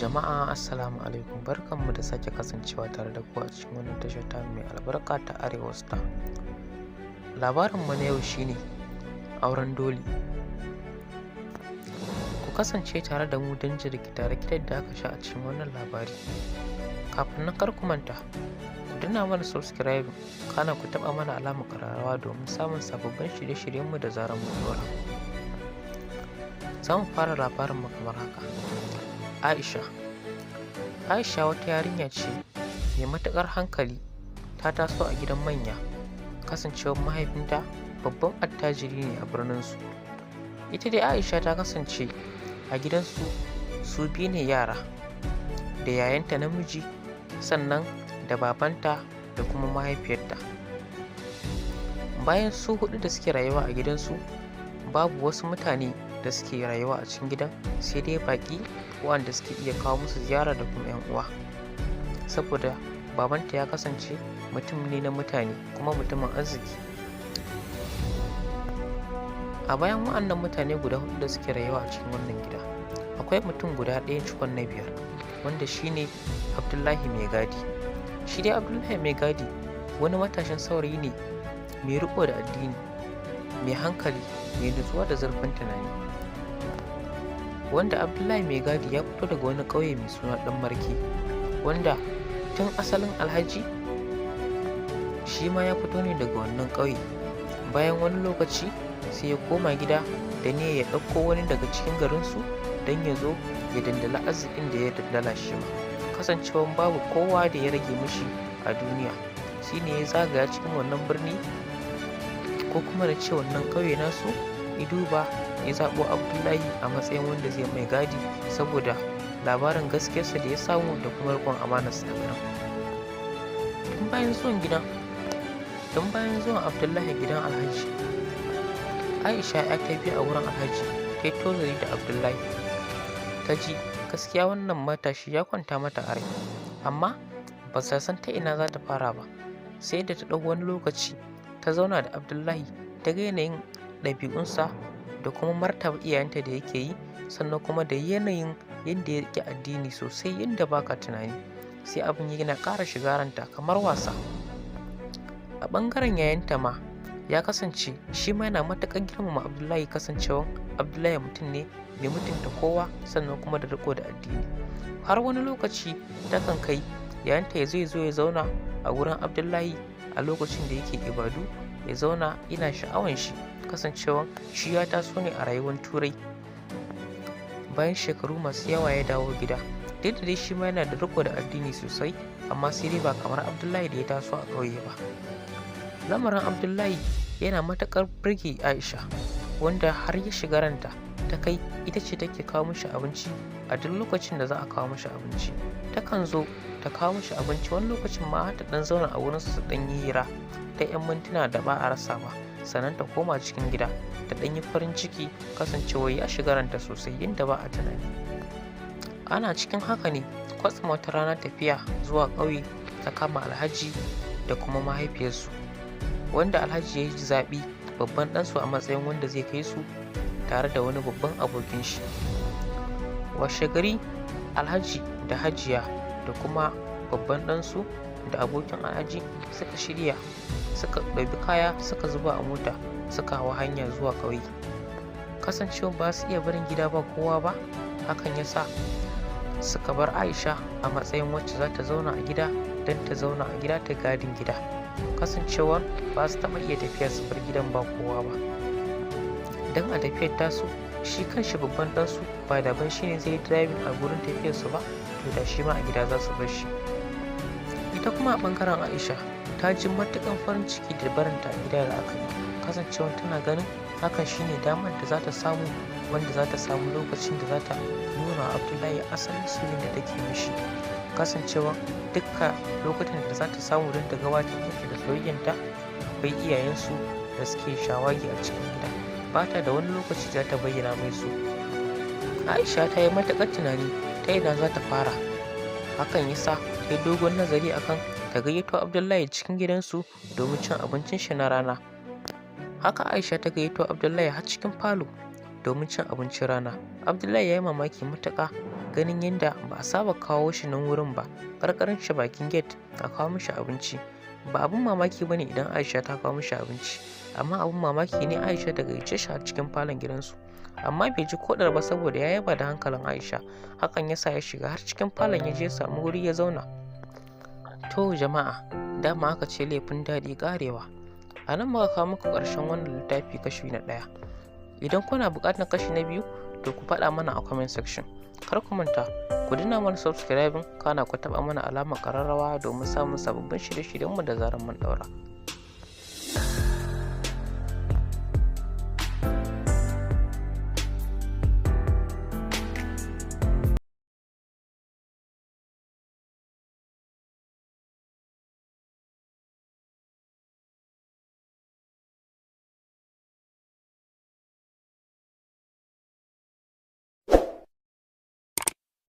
Jama'a assalamu alaikum, barkanmu da sake kasancewa tare da ku a cikin wannan tashar ta mai albarka ta Arewahausastories. Labarinmu na yau shine auren dole. Ku kasance tare da mu don jin rikita-rikitar da aka sha a cikin wannan labari. Kafin nan kar ku manta, ku danna mana subscribe, kana ku taɓa mana alamar ƙararrawa domin samun sababbin shirye-shiryenmu da zarar mu ɗora. Za mu fara labarinmu kamar haka. Aisha wata yarinya ce mai matuƙar hankali, ta taso a gidan manya, kasancewar mahaifinta babban attajiri ne a birninsu. Ita dai Aisha ta kasance a gidansu su biyu ne yara, da yayanta namiji sannan da babanta da kuma mahaifiyarta. Bayan su huɗu da suke rayuwa a gidansu, babu wasu mutane da suke rayuwa a cikin gidan sai dai baƙi waɗanda suke iya kawo musu ziyara da kuma 'yan uwa, saboda babanta ya kasance mutum ne na mutane kuma mutumin arziki. A bayan waɗannan mutane guda huɗu da suke rayuwa a cikin wannan gida, akwai mutum guda ɗaya cikon na biyar, wanda shine Abdullahi mai gadi. Shi dai Abdullahi mai gadi wani matashin saurayi ne mai riƙo da addini, mai hankali, mai nutsuwa da zurfin tunani. Wanda Abdullahi mai gadi ya fito daga wani ƙauye mai suna ɗan marke, wanda tun asalin alhaji shi ma ya fito ne daga wannan ƙauye. Bayan wani lokaci sai ya koma gida da ne ya ɗauko wani daga cikin garinsu don ya zo ya dandala arzikin da ya dandala shi ma, kasancewan babu kowa da ya rage mishi a duniya. Shi ne ya zagaya cikin wannan birni, ko kuma na ce wannan ƙauye nasu, ya duba ya zaɓo Abdullahi a matsayin wanda zai mai gadi, saboda labarin gaskiyarsa da ya samu da kuma riƙon amanarsa da garin. Tun bayan zuwan Abdullahi gidan alhaji, Aisha ya ta biyu a wurin alhaji ta yi tozali da Abdullahi. Ta ji gaskiya wannan matashi ya kwanta mata a rai, amma ba ta san ta ina za ta fara ba. Sai da ta ɗau wani lokaci ta zauna da Abdullahi, ta ga yanayin ɗabi'unsa da kuma martaba iyayenta da yake yi, sannan kuma da yanayin yadda ya riƙe addini sosai yadda baka tunani. Sai abin yana ƙara shiga ranta kamar wasa. A ɓangaren yayanta ma ya kasance shi ma yana matuƙar girmama Abdullahi, kasancewan Abdullahi mutum ne mai mutunta kowa sannan kuma da riƙo da addini. Har wani lokaci takan kai yayanta ya zo ya zauna a wurin Abdullahi a lokacin da yake ibadu, ya zauna ina sha'awan shi, kasancewan shi ya taso ne a rayuwar turai. Bayan shekaru masu yawa ya dawo gida, duk da dai shi ma yana da riko da addini sosai, amma sai dai ba kamar Abdullahi da ya taso a ƙauye ba. Lamarin Abdullahi yana matuƙar burge Aisha, wanda har ya shiga ranta ta kai ita ce take kawo mishi abinci a duk lokacin da za a kawo mishi abinci. Takan zo ta kawo mishi abinci, wani lokacin ma har ta ɗan zauna a wurinsa su ɗan yi hira ta 'yan mintuna da ba a rasa ba, sannan ta koma cikin gida ta ɗan yi farin ciki, kasancewa ya shiga ranta sosai yadda ba a tunani. Ana cikin haka ne kwatsam wata rana tafiya zuwa ƙauye ta kama alhaji da kuma mahaifiyarsu, wanda alhaji ya yi zaɓi babban ɗansu a matsayin wanda zai kai su tare da wani babban abokin shi. Washe gari alhaji da hajiya da kuma babban ɗansu da abokin alhaji suka shirya, suka ɗauki kaya suka zuba a mota suka hawa hanya zuwa ƙauye. Kasancewa ba su iya barin gida ba kowa ba, hakan ya sa suka bar Aisha a matsayin wacce za ta zauna a gida, don ta zauna a gida ta gadin gida, kasancewar ba su taɓa iya tafiya su bar gidan ba kowa ba. Don a tafiyar tasu shi kanshi babban ɗansu ba daban shi ne zai yi driving a gurin tafiyarsu ba, to da shi ma a gida za su bar shi. Ita kuma a ɓangaren Aisha ta ji matuƙan farin ciki da barinta a gida da aka yi, kasancewa tana ganin hakan shine damar da za ta samu, wanda za ta samu lokacin da za ta nuna Abdullahi asalin sirrin da take mishi, kasancewa dukkan lokutan da za ta samu don ta gabatar mishi da soyayyanta akwai iyayensu da suke shawagi a cikin gida, ba ta da wani lokaci za ta bayyana mai su. Aisha ta yi matuƙar tunani ta ina za ta fara, hakan ya sa ta yi dogon nazari akan ta gayyato Abdullahi cikin gidansu domin cin abincin shi na rana. Haka Aisha ta gayyato Abdullahi har cikin falo domin cin abincin rana. Abdullahi ya yi mamaki matuƙa ganin yadda ba a saba kawo shi nan wurin ba, karkarin shi bakin gate a kawo mishi abinci. Ba abin mamaki bane idan Aisha ta kawo mishi abinci, amma abin mamaki ne Aisha daga gayyace shi a cikin falon gidansu. Amma bai ji kodar ba saboda ya yaba da hankalin Aisha, hakan yasa ya shiga har cikin falon ya je samu wuri ya zauna. To jama'a, dama aka ce laifin daɗi ƙarewa. A nan muka kawo muku ƙarshen wannan littafi kashi na 1. Idan kuna buƙatar kashi na 2, to ku faɗa mana a comment section. Kar ku manta, ku dina mana subscribing, kana ku taɓa mana alamar ƙararrawa domin samun sababbin shirye-shiryenmu da zarar mun ɗaura.